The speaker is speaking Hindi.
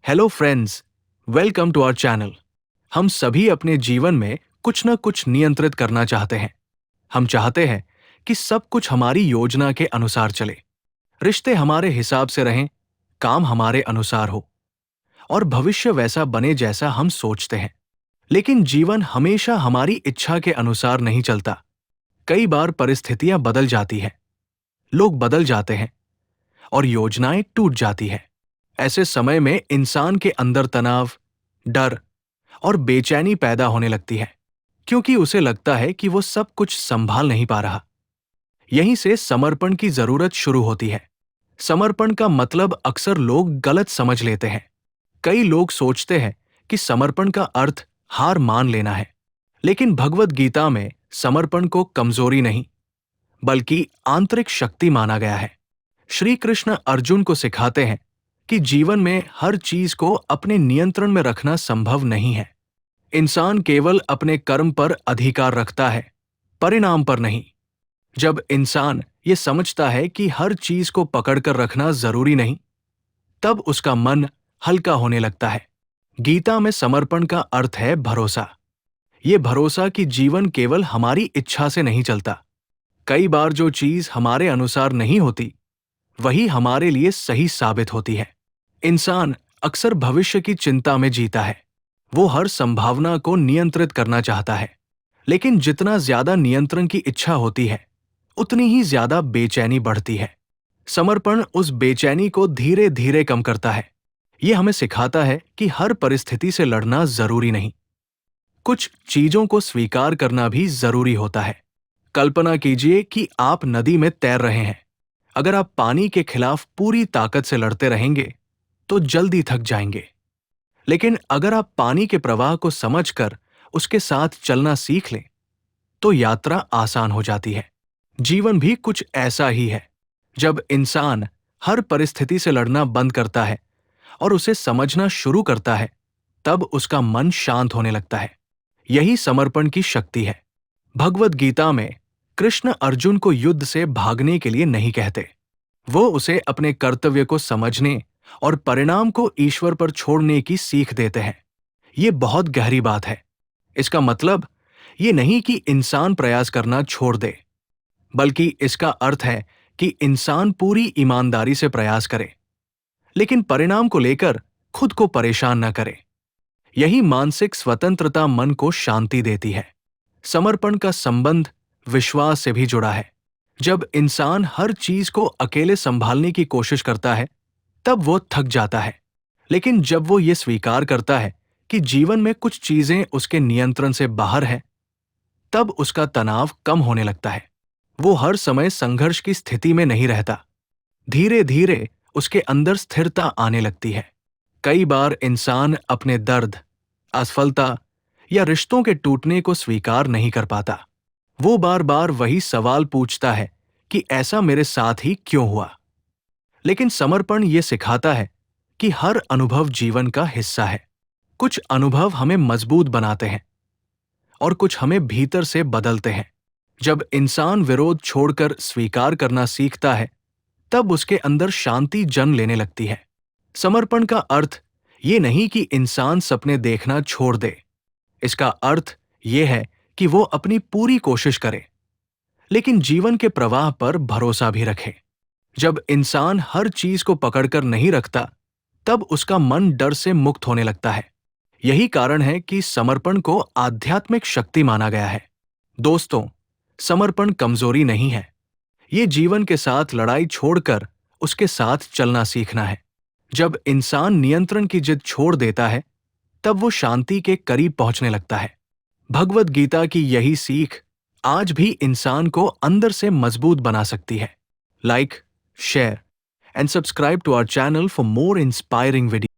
Hello friends, welcome to our channel. हम सभी अपने जीवन में कुछ न कुछ नियंत्रित करना चाहते हैं। हम चाहते हैं कि सब कुछ हमारी योजना के अनुसार चले, रिश्ते हमारे हिसाब से रहें, काम हमारे अनुसार हो और भविष्य वैसा बने जैसा हम सोचते हैं। लेकिन जीवन हमेशा हमारी इच्छा के अनुसार नहीं चलता। कई बार परिस्थितियां बदल जाती हैं, लोग बदल जाते हैं और योजनाएं टूट जाती हैं। ऐसे समय में इंसान के अंदर तनाव, डर और बेचैनी पैदा होने लगती है, क्योंकि उसे लगता है कि वो सब कुछ संभाल नहीं पा रहा। यहीं से समर्पण की जरूरत शुरू होती है। समर्पण का मतलब अक्सर लोग गलत समझ लेते हैं। कई लोग सोचते हैं कि समर्पण का अर्थ हार मान लेना है, लेकिन भगवद गीता में समर्पण को कमजोरी नहीं, बल्कि आंतरिक शक्ति माना गया है। श्री कृष्ण अर्जुन को सिखाते हैं कि जीवन में हर चीज को अपने नियंत्रण में रखना संभव नहीं है। इंसान केवल अपने कर्म पर अधिकार रखता है, परिणाम पर नहीं। जब इंसान ये समझता है कि हर चीज को पकड़कर रखना जरूरी नहीं, तब उसका मन हल्का होने लगता है। गीता में समर्पण का अर्थ है भरोसा। ये भरोसा कि जीवन केवल हमारी इच्छा से नहीं चलता। कई बार जो चीज हमारे अनुसार नहीं होती, वही हमारे लिए सही साबित होती है। इंसान अक्सर भविष्य की चिंता में जीता है। वो हर संभावना को नियंत्रित करना चाहता है, लेकिन जितना ज्यादा नियंत्रण की इच्छा होती है, उतनी ही ज्यादा बेचैनी बढ़ती है। समर्पण उस बेचैनी को धीरे धीरे कम करता है। ये हमें सिखाता है कि हर परिस्थिति से लड़ना जरूरी नहीं। कुछ चीजों को स्वीकार करना भी जरूरी होता है। कल्पना कीजिए कि आप नदी में तैर रहे हैं। अगर आप पानी के खिलाफ पूरी ताकत से लड़ते रहेंगे तो जल्दी थक जाएंगे। लेकिन अगर आप पानी के प्रवाह को समझकर उसके साथ चलना सीख लें, तो यात्रा आसान हो जाती है। जीवन भी कुछ ऐसा ही है। जब इंसान हर परिस्थिति से लड़ना बंद करता है और उसे समझना शुरू करता है, तब उसका मन शांत होने लगता है। यही समर्पण की शक्ति है। भगवद गीता में कृष्ण अर्जुन को युद्ध से भागने के लिए नहीं कहते। वो उसे अपने कर्तव्य को समझने और परिणाम को ईश्वर पर छोड़ने की सीख देते हैं। ये बहुत गहरी बात है। इसका मतलब ये नहीं कि इंसान प्रयास करना छोड़ दे, बल्कि इसका अर्थ है कि इंसान पूरी ईमानदारी से प्रयास करे, लेकिन परिणाम को लेकर खुद को परेशान न करे। यही मानसिक स्वतंत्रता मन को शांति देती है। समर्पण का संबंध विश्वास से भी जुड़ा है। जब इंसान हर चीज को अकेले संभालने की कोशिश करता है, तब वो थक जाता है। लेकिन जब वो ये स्वीकार करता है कि जीवन में कुछ चीजें उसके नियंत्रण से बाहर हैं, तब उसका तनाव कम होने लगता है। वो हर समय संघर्ष की स्थिति में नहीं रहता। धीरे धीरे उसके अंदर स्थिरता आने लगती है। कई बार इंसान अपने दर्द, असफलता या रिश्तों के टूटने को स्वीकार नहीं कर पाता। वो बार बार वही सवाल पूछता है कि ऐसा मेरे साथ ही क्यों हुआ। लेकिन समर्पण ये सिखाता है कि हर अनुभव जीवन का हिस्सा है। कुछ अनुभव हमें मजबूत बनाते हैं और कुछ हमें भीतर से बदलते हैं। जब इंसान विरोध छोड़कर स्वीकार करना सीखता है, तब उसके अंदर शांति जन्म लेने लगती है। समर्पण का अर्थ ये नहीं कि इंसान सपने देखना छोड़ दे। इसका अर्थ ये है कि वो अपनी पूरी कोशिश करे, लेकिन जीवन के प्रवाह पर भरोसा भी रखे। जब इंसान हर चीज को पकड़कर नहीं रखता, तब उसका मन डर से मुक्त होने लगता है। यही कारण है कि समर्पण को आध्यात्मिक शक्ति माना गया है। दोस्तों, समर्पण कमजोरी नहीं है। ये जीवन के साथ लड़ाई छोड़कर उसके साथ चलना सीखना है। जब इंसान नियंत्रण की जिद छोड़ देता है, तब वो शांति के करीब पहुंचने लगता है। भगवद गीता की यही सीख आज भी इंसान को अंदर से मजबूत बना सकती है। Like, share, and subscribe to our channel for more inspiring videos.